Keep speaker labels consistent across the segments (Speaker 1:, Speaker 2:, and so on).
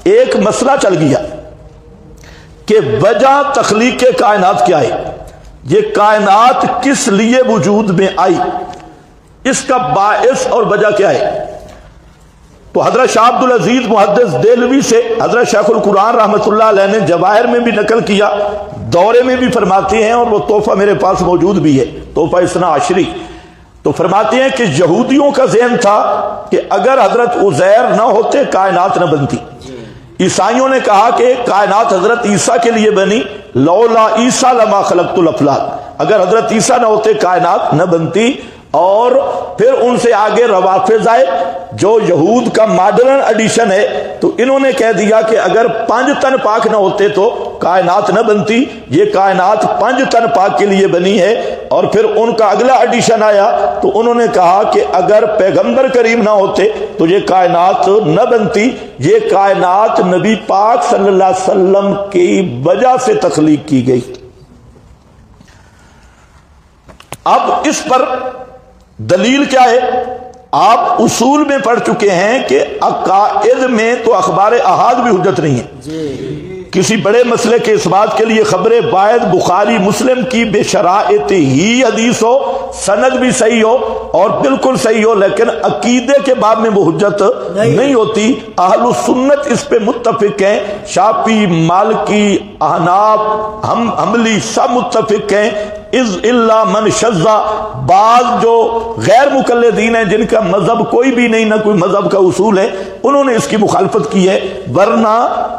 Speaker 1: ایک مسئلہ چل گیا کہ وجہ تخلیق کائنات کیا ہے، یہ کائنات کس لیے وجود میں آئی، اس کا باعث اور وجہ کیا ہے۔ تو حضرت شاہ عبد العزیز محدث دہلوی سے حضرت شیخ القرآن رحمۃ اللہ علیہ نے جواہر میں بھی نقل کیا، دورے میں بھی فرماتے ہیں، اور وہ تحفہ میرے پاس موجود بھی ہے، تحفہ اثنا عشری۔ تو فرماتے ہیں کہ یہودیوں کا ذہن تھا کہ اگر حضرت عزیر نہ ہوتے کائنات نہ بنتی۔ عیسائیوں نے کہا کہ کائنات حضرت عیسیٰ کے لیے بنی، لولا عیسیٰ لما خلقت الافلاک، اگر حضرت عیسیٰ نہ ہوتے کائنات نہ بنتی۔ اور پھر ان سے آگے روافض آئے جو یہود کا ماڈرن ایڈیشن ہے، تو انہوں نے کہہ دیا کہ اگر 5 تن پاک نہ ہوتے تو کائنات نہ بنتی، یہ کائنات 5 تن پاک کے لیے بنی ہے۔ اور پھر ان کا اگلا ایڈیشن آیا تو انہوں نے کہا کہ اگر پیغمبر کریم نہ ہوتے تو یہ کائنات نہ بنتی، یہ کائنات نبی پاک صلی اللہ علیہ وسلم کی وجہ سے تخلیق کی گئی۔ اب اس پر دلیل کیا ہے؟ آپ اصول میں پڑھ چکے ہیں کہ عقائد میں تو اخبار احاد بھی حجت نہیں ہے۔ کسی بڑے مسئلے کے اس بات کے لیے خبر واحد بخاری مسلم کی بے شرائط ہی حدیث ہو، سند بھی صحیح ہو اور بالکل صحیح ہو، لیکن عقیدے کے باب میں وہ حجت نہیں ہوتی۔ اہل السنت اس پہ متفق ہیں، شافعی، مالکی، احناف، حنبلی سب متفق ہیں۔ از الا من شذا، بعض جو غیر مقلدین ہیں جن کا مذہب کوئی بھی نہیں، نہ کوئی مذہب کا اصول ہے، انہوں نے اس کی مخالفت کی ہے، ورنہ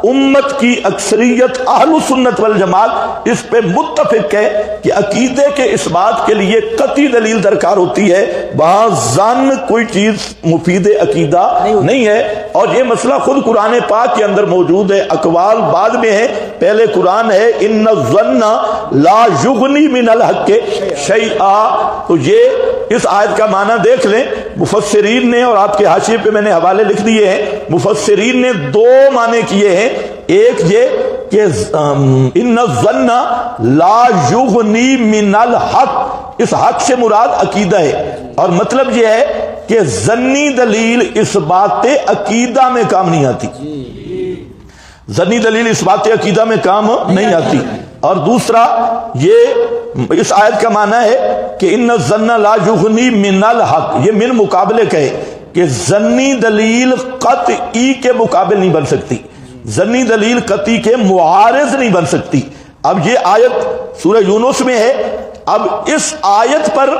Speaker 1: امت کی اکثریت اہل السنت والجماعت اس پہ متفق ہے کہ عقیدے کے اس بات کے لیے قطعی دلیل درکار ہوتی ہے، وہاں ظن کوئی چیز مفید عقیدہ نہیں ہے۔ اور یہ مسئلہ خود قرآن پاک کے اندر موجود ہے، اقوال بعد میں ہے، پہلے قرآن ہے ان الظن لا یغنی من الحق شیئا۔ تو یہ اس آیت کا معنی دیکھ لیں، مفسرین نے، اور آپ کے حاشیے پہ میں نے حوالے لکھ دیے ہیں، مفسرین نے 2 معنی کیے ہیں۔ ایک یہ کہ ان الظن لا یغنی من الحق، اس حق سے مراد عقیدہ ہے، اور مطلب یہ ہے کہ ظنی دلیل اس بات عقیدہ میں کام نہیں آتی، ظنی دلیل اس بات عقیدہ میں کام نہیں آتی۔ اور دوسرا یہ اس آیت کا معنی ہے کہ ان الظن لا یغنی من الحق، یہ من مقابلے کہے کہ ظنی دلیل قطعی کے مقابل نہیں بن سکتی، ظنی دلیل قطعی کے معارض نہیں بن سکتی۔ اب یہ آیت سورہ یونس میں ہے، اب اس آیت پر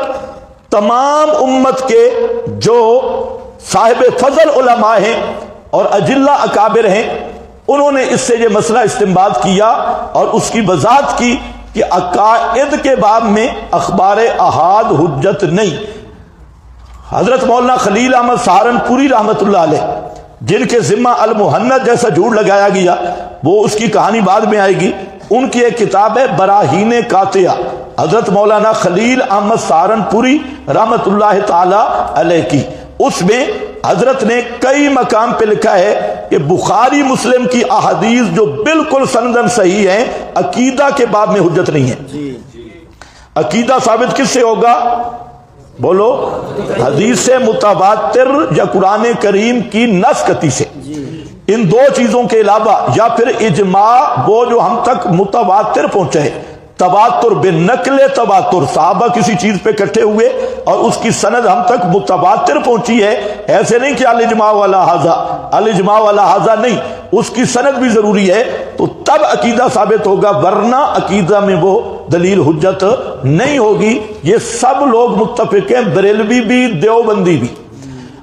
Speaker 1: تمام امت کے جو صاحب فضل علماء ہیں اور اجلہ اکابر ہیں، انہوں نے اس سے یہ مسئلہ استنباط کیا اور اس کی وضاحت کی کہ عقائد کے باب میں اخبار احاد حجت نہیں۔ حضرت مولانا خلیل احمد سہارنپوری رحمۃ اللہ علیہ، جن کے ذمہ المحنت جیسا جھوٹ لگایا گیا، وہ اس کی کہانی بعد میں آئے گی، ان کی ایک کتاب ہے براہین قاطعہ، حضرت مولانا خلیل احمد سہارنپوری رحمۃ اللہ تعالی علیہ کی۔ اس میں حضرت نے کئی مقام پہ لکھا ہے کہ بخاری مسلم کی احادیث جو بالکل سندن صحیح ہیں، عقیدہ کے باب میں حجت نہیں ہے۔ عقیدہ ثابت کس سے ہوگا؟ بولو، حدیث متواتر یا قرآن کریم کی نص قطعی سے۔ ان 2 چیزوں کے علاوہ یا پھر اجماع، وہ جو ہم تک متواتر پہنچے ہے، تواتر بالنقل تواتر، صحابہ کسی چیز پہ اکٹھے ہوئے اور اس کی سند ہم تک متواتر پہنچی ہے، ایسے نہیں کہ الاجماع والا ھذا، الاجماع والا ھذا نہیں، اس کی سند بھی ضروری ہے، تو تب عقیدہ ثابت ہوگا، ورنہ عقیدہ میں وہ دلیل حجت نہیں ہوگی۔ یہ سب لوگ متفق ہیں، بریلوی بھی، دیوبندی بھی،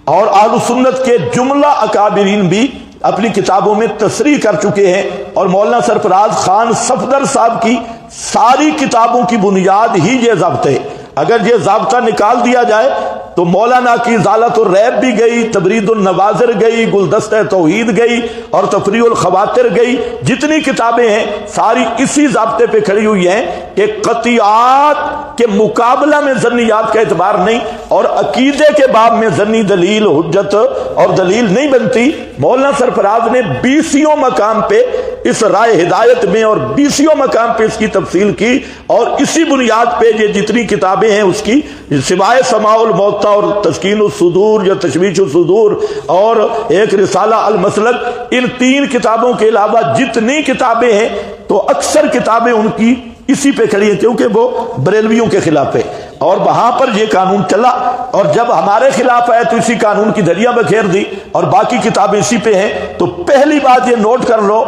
Speaker 1: اور اہل سنت کے جملہ اکابرین بھی اپنی کتابوں میں تصریح کر چکے ہیں۔ اور مولانا سرفراز خان صفدر صاحب کی ساری کتابوں کی بنیاد ہی یہ ضابطہ ہے۔ اگر یہ ضابطہ نکال دیا جائے تو مولانا کی ازالۃ الریب بھی گئی، تبرید النوازر گئی، گلدستہ توحید گئی اور تفریح الخواطر گئی، جتنی کتابیں ہیں ساری اسی ضابطے پہ کھڑی ہوئی ہیں کہ قطعیات کے مقابلہ میں ظنیات کا اعتبار نہیں، اور عقیدے کے باب میں ظنی دلیل حجت اور دلیل نہیں بنتی۔ مولانا سرفراز نے 20 مقام پہ اس رائے ہدایت میں اور 20 مقام پہ اس کی تفصیل کی، اور اسی بنیاد پہ یہ جتنی کتابیں ہیں اس کی سوائے سماع الموتا اور تسکین الصدور یا تشویش الصدور اور ایک رسالہ المسلک، ان 3 کتابوں کے علاوہ جتنی کتابیں ہیں تو اکثر کتابیں ان کی اسی پہ کھڑی ہیں، کیونکہ وہ بریلویوں کے خلاف ہے، اور وہاں پر یہ قانون چلا، اور جب ہمارے خلاف آئے تو اسی قانون کی دھجیاں بکھیر دی، اور باقی کتابیں اسی پہ ہیں۔ تو پہلی بات یہ نوٹ کر لو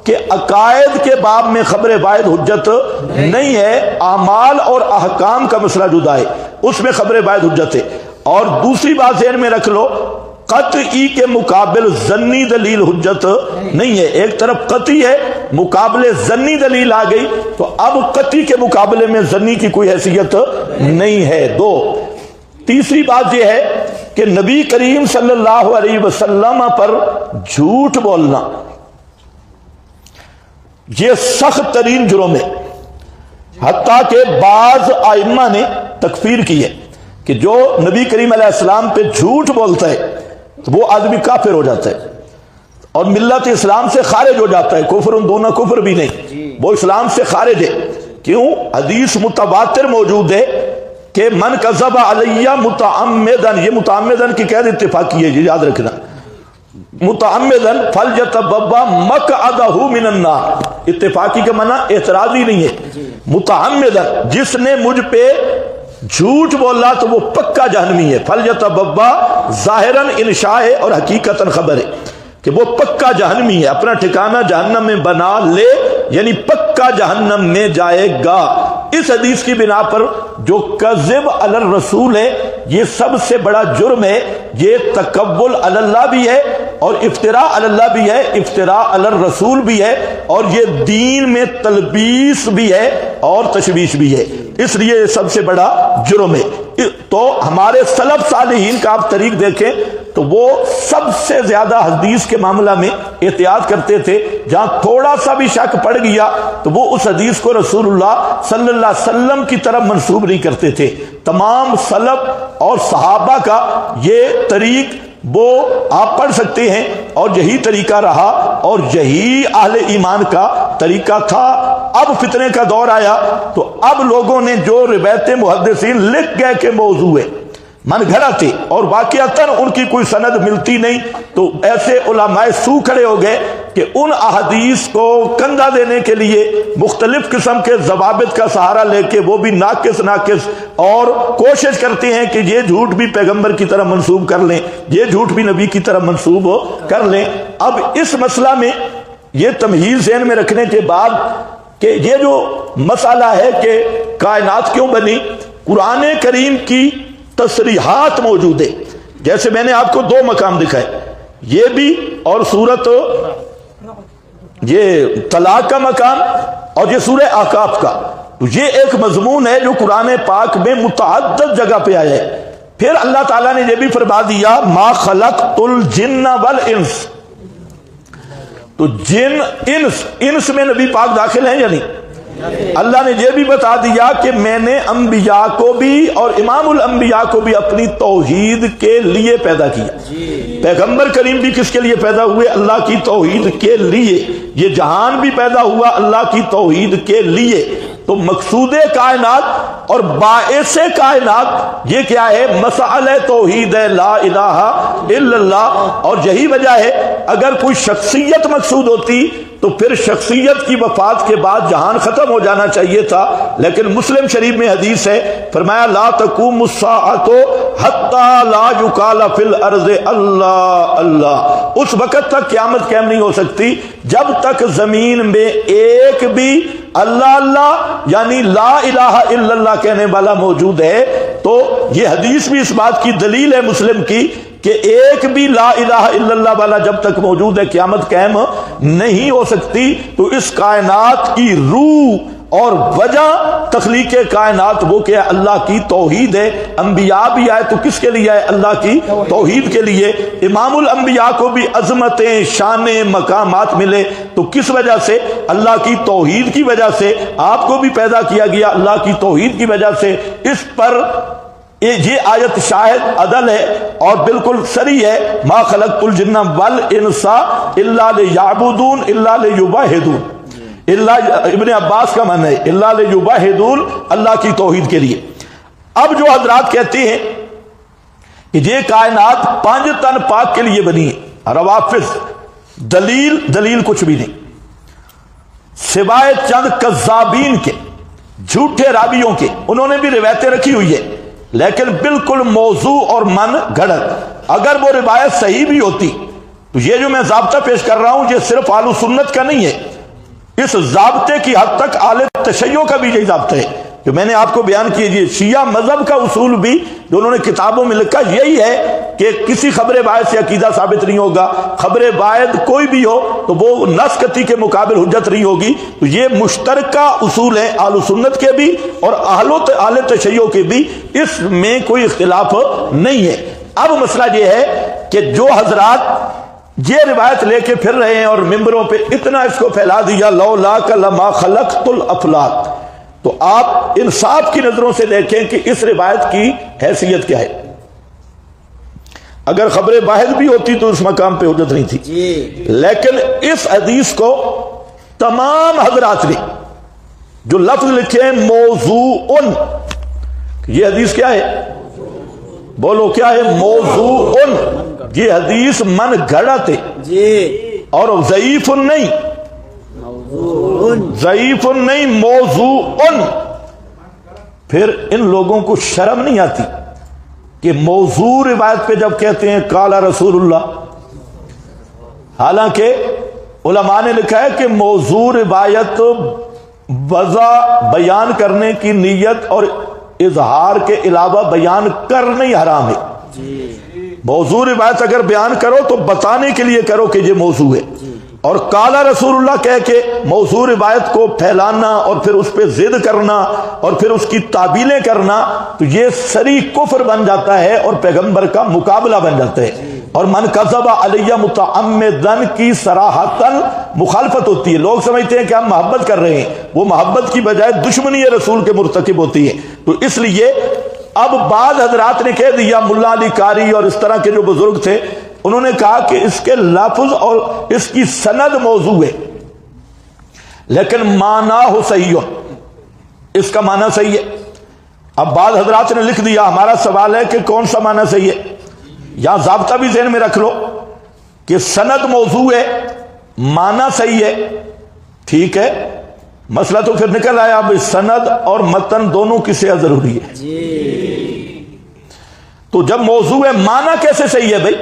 Speaker 1: کہ عقائد کے باب میں خبر واحد حجت نہیں ہے، اعمال اور احکام کا مسئلہ جدا ہے، اس میں خبر واحد حجت ہے۔ اور دوسری بات ذہن میں رکھ لو، قطعی کے مقابل ظنی دلیل حجت نہیں ہے۔ ایک طرف قطعی ہے، مقابلے ظنی دلیل آ گئی، تو اب قطعی کے مقابلے میں ظنی کی کوئی حیثیت نہیں ہے۔ 2، تیسری بات یہ ہے کہ نبی کریم صلی اللہ علیہ وسلم پر جھوٹ بولنا یہ سخت ترین جرم ہے، حتیٰ کہ بعض ائمہ نے تکفیر کی ہے کہ جو نبی کریم علیہ السلام پہ جھوٹ بولتا ہے تو وہ آدمی کافر ہو جاتا ہے اور ملت اسلام سے خارج ہو جاتا ہے، کفر دونہ کفر بھی نہیں، وہ اسلام سے خارج ہے۔ کیوں؟ حدیث متواتر موجود ہے کہ من کذب علیہ متعمدن، یہ متعمدن کی قید اتفاقی ہے، یہ یاد رکھنا، متعمدن فلیتبوأ مقعدہ من النار، اتفاقی کا معنی اعتراضی نہیں ہے، متعمدن جس نے مجھ پہ جھوٹ بولا تو وہ پکا جہنمی ہے، فلیتبوأ ظاہراً انشاء ہے اور حقیقتاً خبر ہے کہ وہ پکا جہنمی ہے، اپنا ٹھکانہ جہنم میں بنا لے، یعنی پکا جہنم میں جائے گا۔ اس حدیث کی بنا پر جو کذب علی الرسول ہے یہ سب سے بڑا جرم ہے، یہ تکبل علی اللہ بھی ہے اور افطراء علی اللہ بھی ہے، افطراء علی الرسول بھی ہے، اور یہ دین میں تلبیس بھی ہے اور تشویش بھی ہے، اس لیے یہ سب سے بڑا جرم ہے۔ تو ہمارے سلف صالحین کا آپ طریق دیکھیں تو وہ سب سے زیادہ حدیث کے معاملہ میں احتیاط کرتے تھے، جہاں تھوڑا سا بھی شک پڑ گیا تو وہ اس حدیث کو رسول اللہ صلی اللہ علیہ وسلم کی طرف منسوب نہیں کرتے تھے۔ تمام سلف اور صحابہ کا یہ طریق وہ آپ پڑھ سکتے ہیں، اور یہی طریقہ رہا اور یہی اہل ایمان کا طریقہ تھا۔ اب فتنے کا دور آیا تو اب لوگوں نے جو روایتیں محدثین لکھ گئے کہ موضوع ہے، من گھڑا تھے اور واقعتاً ان کی کوئی سند ملتی نہیں، تو ایسے علماء سو کھڑے ہو گئے کہ ان احادیث کو کندھا دینے کے لیے مختلف قسم کے ضوابط کا سہارا لے کے وہ بھی ناقص اور کوشش کرتے ہیں کہ یہ جھوٹ بھی پیغمبر کی طرح منسوب کر لیں، یہ جھوٹ بھی نبی کی طرح منسوب کر لیں۔ اب اس مسئلہ میں یہ تمہیز ذہن میں رکھنے کے بعد کہ یہ جو مسئلہ ہے کہ کائنات کیوں بنی، قرآن کریم کی تصریحات موجود ہے، جیسے میں نے آپ کو 2 مقام دکھائے، یہ بھی اور سورت یہ طلاق کا مقام اور یہ سورہ احقاف کا، تو یہ ایک مضمون ہے جو قرآن پاک میں متعدد جگہ پہ آیا ہے۔ پھر اللہ تعالیٰ نے یہ بھی فرما دیا ما خلقت الجن والانس، تو جن انس میں نبی پاک داخل ہیں یا نہیں؟ اللہ نے یہ بھی بتا دیا کہ میں نے انبیاء کو بھی اور امام الانبیاء کو بھی اپنی توحید کے لیے پیدا کیا۔ پیغمبر کریم بھی کس کے لیے پیدا ہوئے؟ اللہ کی توحید کے لیے۔ یہ جہان بھی پیدا ہوا اللہ کی توحید کے لیے۔ تو مقصود کائنات اور باعث کائنات یہ کیا ہے؟ مسئلہ توحید ہے، لا الہ الا اللہ۔ اور یہی وجہ ہے اگر کوئی شخصیت مقصود ہوتی تو پھر شخصیت کی وفات کے بعد جہان ختم ہو جانا چاہیے تھا، لیکن مسلم شریف میں حدیث ہے، فرمایا لا تقوم الساعۃ حتی لا یقال فی الارض اللہ اللہ، اس وقت تک قیامت قائم نہیں ہو سکتی جب تک زمین میں ایک بھی اللہ اللہ یعنی لا الہ الا اللہ کہنے والا موجود ہے۔ تو یہ حدیث بھی اس بات کی دلیل ہے مسلم کی کہ ایک بھی لا الہ الا اللہ والا جب تک موجود ہے قیامت قائم نہیں ہو سکتی۔ تو اس کائنات کی روح اور وجہ تخلیق کائنات وہ کہ اللہ کی توحید ہے۔ انبیاء بھی آئے تو کس کے لیے آئے؟ اللہ کی توحید کے لیے۔ امام الانبیاء کو بھی عظمتیں، شانیں، مقامات ملے تو کس وجہ سے؟ اللہ کی توحید کی وجہ سے۔ آپ کو بھی پیدا کیا گیا اللہ کی توحید کی وجہ سے۔ اس پر یہ آیت شاہد عدل ہے اور بالکل صریح ہے، ما خلقت الجن والانس الا لیعبدون الا لیوحدون، اللہ ابن عباس کا معنی ہے الا لیوحدون، اللہ کی توحید کے لیے۔ اب جو حضرات کہتے ہیں کہ یہ کائنات 5 تن پاک کے لیے بنی ہے، روافض دلیل کچھ بھی نہیں، سوائے چند کذابین کے، جھوٹے راویوں کے، انہوں نے بھی روایتیں رکھی ہوئی ہے لیکن بالکل موضوع اور من گھڑت۔ اگر وہ روایت صحیح بھی ہوتی تو یہ جو میں ضابطہ پیش کر رہا ہوں یہ صرف اہل سنت کا نہیں ہے، اس ضابطے کی حد تک اہل تشیع کا بھی یہی ضابطہ ہے جو میں نے آپ کو بیان کیجیے۔ شیعہ مذہب کا اصول بھی جو انہوں نے کتابوں میں لکھا یہی ہے کہ کسی خبر واحد سے عقیدہ ثابت نہیں ہوگا، خبر واحد کوئی بھی ہو تو وہ نص قطعی کے مقابل حجت نہیں ہوگی۔ تو یہ مشترکہ اصول ہیں اہل سنت کے بھی اور اہل تشیع کے بھی، اس میں کوئی اختلاف نہیں ہے۔ اب مسئلہ یہ ہے کہ جو حضرات یہ روایت لے کے پھر رہے ہیں اور ممبروں پہ اتنا اس کو پھیلا دیا لولاک لما خلقت الافلاک، تو آپ انصاف کی نظروں سے دیکھیں کہ اس روایت کی حیثیت کیا ہے۔ اگر خبر واحد بھی ہوتی تو اس مقام پہ حجت نہیں تھی، لیکن اس حدیث کو تمام حضرات نے جو لفظ لکھے ہیں موضوعن، یہ حدیث کیا ہے؟ بولو کیا ہے؟ موضوعن، یہ حدیث من گھڑت ہے اور ضعیف نہیں، ضعیف نہیں، موضوع۔ پھر ان لوگوں کو شرم نہیں آتی کہ موضوع روایت پہ جب کہتے ہیں قال رسول اللہ، حالانکہ علماء نے لکھا ہے کہ موضوع روایت وضع بیان کرنے کی نیت اور اظہار کے علاوہ بیان کرنا ہی حرام ہے۔ موضوع روایت اگر بیان کرو تو بتانے کے لیے کرو کہ یہ موضوع ہے، اور قال رسول اللہ کہہ کے موضوع روایت کو پھیلانا اور پھر اس پہ ضد کرنا اور پھر اس کی تعبیلیں کرنا تو یہ صریح کفر بن جاتا ہے اور پیغمبر کا مقابلہ بن جاتا ہے۔ اور من کذب علی متعمدا کی صراحتاً مخالفت ہوتی ہے۔ لوگ سمجھتے ہیں کہ ہم محبت کر رہے ہیں، وہ محبت کی بجائے دشمنی رسول کے مرتکب ہوتی ہے۔ تو اس لیے اب بعض حضرات نے کہہ دیا، ملا علی قاری اور اس طرح کے جو بزرگ تھے انہوں نے کہا کہ اس کے لفظ اور اس کی سند موضوع ہے لیکن معنی ہو صحیح، اس کا معنی صحیح ہے۔ اب بعض حضرات نے لکھ دیا، ہمارا سوال ہے کہ کون سا معنی صحیح ہے؟ یا ضابطہ بھی ذہن میں رکھ لو کہ سند موضوع ہے، معنی صحیح ہے، ٹھیک ہے، مسئلہ تو پھر نکل آیا اب سند اور متن دونوں کی صحت ضروری ہے۔ تو جب موضوع ہے معنی کیسے صحیح ہے بھائی؟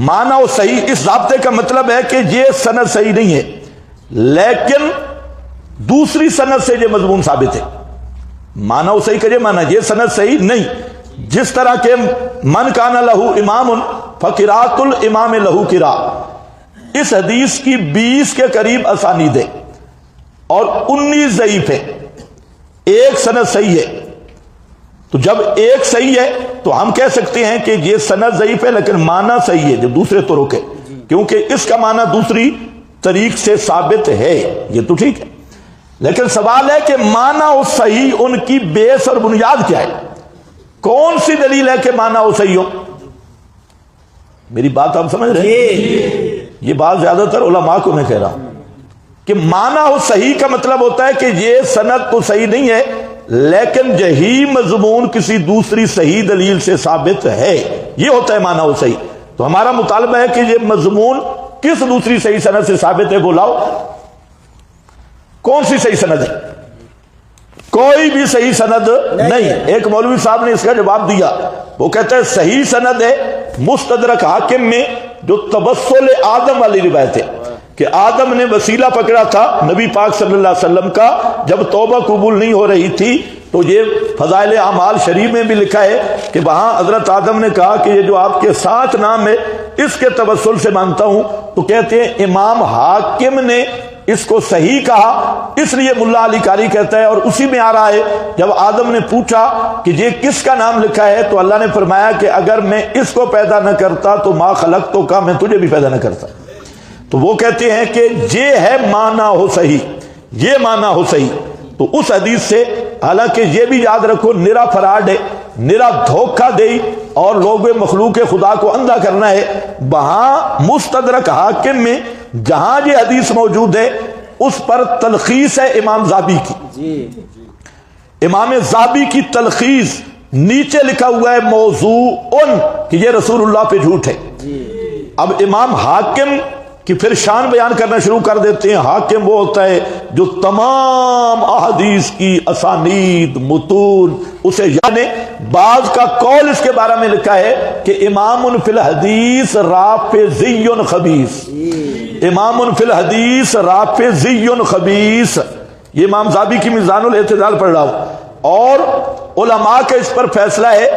Speaker 1: معنی و صحیح، اس ضابطے کا مطلب ہے کہ یہ سند صحیح نہیں ہے لیکن دوسری سند سے یہ مضمون ثابت ہے۔ معنی و صحیح کریے، معنی یہ سند صحیح نہیں، جس طرح کہ من کان لہو امام فقراۃ الامام لہو قراء، اس حدیث کی 20 کے قریب اسانید ہے اور 19 ضعیف ہے، ایک سند صحیح ہے۔ تو جب ایک صحیح ہے تو ہم کہہ سکتے ہیں کہ یہ سند ضعیف ہے لیکن معنی صحیح ہے جو دوسرے طرق ہے، کیونکہ اس کا معنی دوسری طریق سے ثابت ہے، یہ تو ٹھیک ہے۔ لیکن سوال ہے کہ معنی و صحیح ان کی بیس اور بنیاد کیا ہے؟ کون سی دلیل ہے کہ معنی و صحیح ہو؟ میری بات آپ سمجھ رہے ہیں؟ یہ بات زیادہ تر علماء کو میں کہہ رہا ہوں کہ معنی و صحیح کا مطلب ہوتا ہے کہ یہ سند تو صحیح نہیں ہے لیکن یہی مضمون کسی دوسری صحیح دلیل سے ثابت ہے، یہ ہوتا ہے معنی و صحیح۔ تو ہمارا مطالبہ ہے کہ یہ مضمون کس دوسری صحیح سند سے ثابت ہے؟ بولاؤ کون سی صحیح سند ہے؟ کوئی بھی صحیح سند نہیں۔ ایک مولوی صاحب نے اس کا جواب دیا، وہ کہتا ہے صحیح سند ہے مستدرک حاکم میں جو تبسل آدم والی روایت ہے کہ آدم نے وسیلہ پکڑا تھا نبی پاک صلی اللہ علیہ وسلم کا جب توبہ قبول نہیں ہو رہی تھی، تو یہ فضائل اعمال شریف میں بھی لکھا ہے کہ وہاں حضرت آدم نے کہا کہ یہ جو آپ کے 7 نام ہے اس کے توسل سے مانتا ہوں، تو کہتے ہیں امام حاکم نے اس کو صحیح کہا، اس لیے ملا علی قاری کہتا ہے، اور اسی میں آ رہا ہے جب آدم نے پوچھا کہ یہ کس کا نام لکھا ہے تو اللہ نے فرمایا کہ اگر میں اس کو پیدا نہ کرتا تو ما خلقتو کا، میں تجھے بھی پیدا نہ کرتا۔ تو وہ کہتے ہیں کہ یہ ہے معنی ہو صحیح، یہ معنی ہو صحیح۔ تو اس حدیث سے، حالانکہ یہ بھی یاد رکھو نرا فراڈ ہے، نرا دھوکہ دہی اور لوگ مخلوق خدا کو اندھا کرنا ہے، وہاں مستدرک حاکم میں جہاں یہ حدیث موجود ہے اس پر تلخیص ہے امام زابی کی امام ذابی کی تلخیص نیچے لکھا ہوا ہے موضوع کہ یہ رسول اللہ پہ جھوٹ ہے. اب امام حاکم کی پھر شان بیان کرنا شروع کر دیتے ہیں. حاکم وہ ہوتا ہے جو تمام احادیث کی اسانید متون اسے یعنی بعض کا قول اس کے بارے میں لکھا ہے کہ امام فی الحدیث رافضی خبیث. امام فی الحدیث رافضی خبیث. یہ امام ذابی کی میزان الاعتدال پڑھ رہا ہوں. اور علماء کا اس پر فیصلہ ہے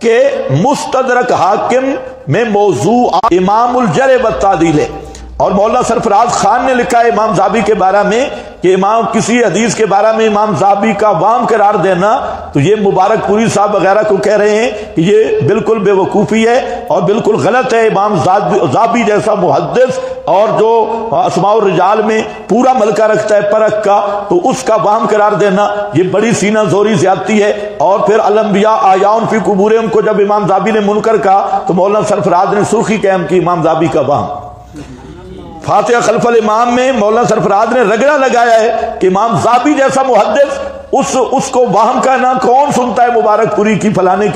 Speaker 1: کہ مستدرک حاکم میں موضوع امام الجرح والتعدیل ہے. اور مولانا سرفراز خان نے لکھا ہے امام ذابی کے بارے میں کہ امام کسی حدیث کے بارے میں امام ذابی کا وام قرار دینا تو یہ مبارک پوری صاحب وغیرہ کو کہہ رہے ہیں کہ یہ بالکل بے وقوفی ہے اور بالکل غلط ہے. امام ذابی جیسا محدث اور جو اسماء الرجال میں پورا ملکہ رکھتا ہے پرکھ کا تو اس کا وام قرار دینا یہ بڑی سینہ زوری زیادتی ہے. اور پھر الانبیاء آیاؤن فی قبورہم کو جب امام ذابی نے منکر کہا تو مولانا سرفراز نے سرخی قائم کی امام ذابی کا وام. فاتحہ خلف الامام میں مولانا سرفراز نے رگڑا لگایا ہے کہ امام ذابی جیسا محدث اس کو واہم کا نام کون سنتا ہے مبارک پوری کی فلانے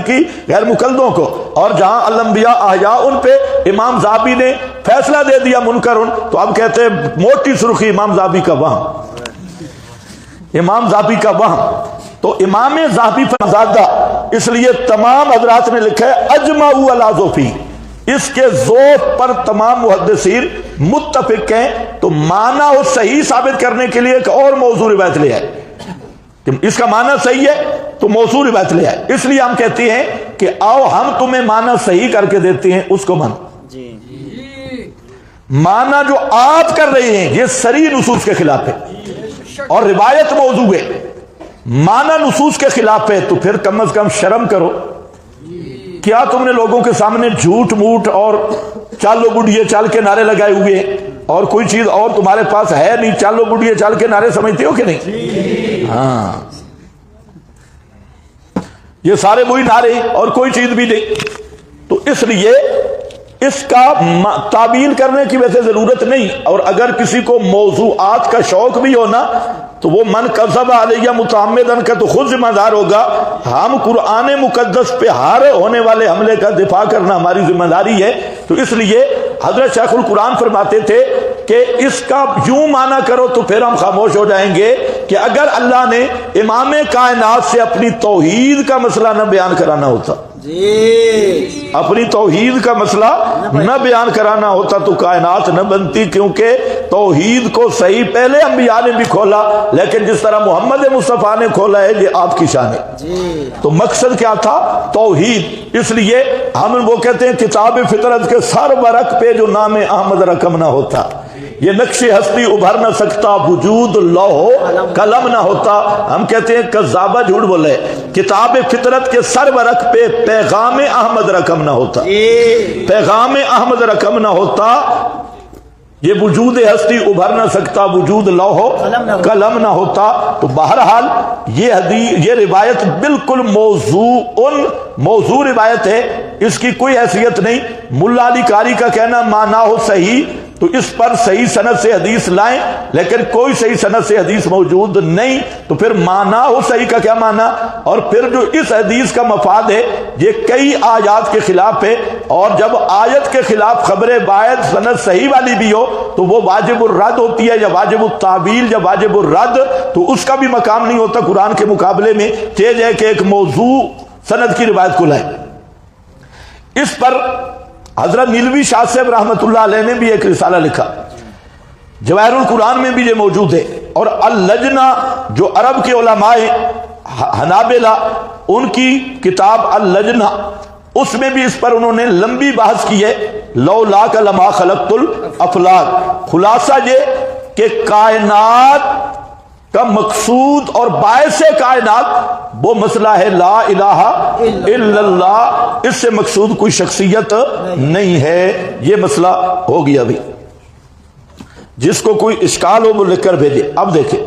Speaker 1: کی غیر مقلدوں کو. اور جہاں الانبیاء احیاء ان پہ امام ذابی نے فیصلہ دے دیا منکر ان تو اب کہتے ہیں موٹی سرخی امام ذابی کا وہم. امام ذابی کا وہم تو امام ذابی فرزادہ اس لیے تمام حضرات نے لکھا ہے اجمعوا علی ذوفی. اس کے ذوف پر تمام محدثین متفق ہیں. تو معنی وہ صحیح ثابت کرنے کے لیے ایک اور موضوع روایت لے آئے کہ اس کا معنی صحیح ہے تو موضوع روایت لے آئے. اس لیے ہم کہتے ہیں کہ آؤ ہم تمہیں معنی صحیح کر کے دیتے ہیں اس کو مانو. معنی جو آپ کر رہے ہیں یہ صریح نصوص کے خلاف ہے اور روایت موضوع ہے. معنی نصوص کے خلاف ہے تو پھر کم از کم شرم کرو. کیا تم نے لوگوں کے سامنے جھوٹ موٹ اور چالو بڈیے چال کے نعرے لگائے ہوئے ہیں اور کوئی چیز اور تمہارے پاس ہے نہیں؟ چالو بڈیے چال کے نعرے سمجھتے ہو کہ نہیں؟ ہاں یہ سارے وہی نعرے اور کوئی چیز بھی نہیں. تو اس لیے اس کا تعبیر کرنے کی ویسے ضرورت نہیں. اور اگر کسی کو موضوعات کا شوق بھی ہونا تو وہ من کذب علیہ متعمدن کا تو خود ذمہ دار ہوگا. ہم قرآن مقدس پہ ہار ہونے والے حملے کا دفاع کرنا ہماری ذمہ داری ہے. تو اس لیے حضرت شیخ القرآن فرماتے تھے کہ اس کا یوں معنی کرو تو پھر ہم خاموش ہو جائیں گے کہ اگر اللہ نے امام کائنات سے اپنی توحید کا مسئلہ نہ بیان کرانا ہوتا اپنی توحید کا مسئلہ نہ بیان کرانا ہوتا تو کائنات نہ بنتی. کیونکہ توحید کو صحیح پہلے انبیاء نے بھی کھولا لیکن جس طرح محمد مصطفیٰ نے کھولا ہے یہ آپ کی شان ہے. تو مقصد کیا تھا؟ توحید. اس لیے ہم وہ کہتے ہیں کتاب فطرت کے سر برق پہ جو نام احمد رقم نہ ہوتا یہ نقش ہستی ابھر نہ سکتا وجود لوح قلم نہ ہوتا. ہم کہتے ہیں کذابہ جھوٹ بولے. کتاب فطرت کے سر برق پہ پیغام احمد رقم نہ ہوتا پیغام احمد رقم نہ ہوتا یہ وجود ہستی ابھر نہ سکتا وجود لوح قلم نہ ہوتا. تو بہرحال یہ حدیث یہ روایت بالکل موضوع روایت ہے. اس کی کوئی حیثیت نہیں. ملا علی قاری کا کہنا مانا ہو صحیح تو اس پر صحیح سند سے حدیث لائیں لیکن کوئی صحیح سند سے حدیث موجود نہیں تو پھر مانا ہو صحیح کا کیا مانا؟ اور پھر جو اس حدیث کا مفاد ہے یہ کئی آیات کے خلاف ہے. اور جب آیت کے خلاف خبر باید سند صحیح والی بھی ہو تو وہ واجب الرد ہوتی ہے یا واجب التعویل یا واجب الرد. تو اس کا بھی مقام نہیں ہوتا قرآن کے مقابلے میں. چیز ہے کہ ایک موضوع سند کی روایت کو لائیں. اس پر حضرت نیلوی شاہ صاحب رحمۃ اللہ علیہ نے بھی ایک رسالہ لکھا. جواہر القرآن میں بھی یہ موجود ہے. اور اللجنہ جو عرب کے علماء حنابلہ ان کی کتاب اللجنہ اس میں بھی اس پر انہوں نے لمبی بحث کی ہے. لولاک لما خلقت الافلاک. خلاصہ یہ کہ کائنات کا مقصود اور باعث کائنات وہ مسئلہ ہے لا الہ الا اللہ. اس سے مقصود کوئی شخصیت نہیں ہے. یہ مسئلہ ہو گیا. ابھی جس کو کوئی اشکال ہو وہ لکھ کر بھیجے. اب دیکھیں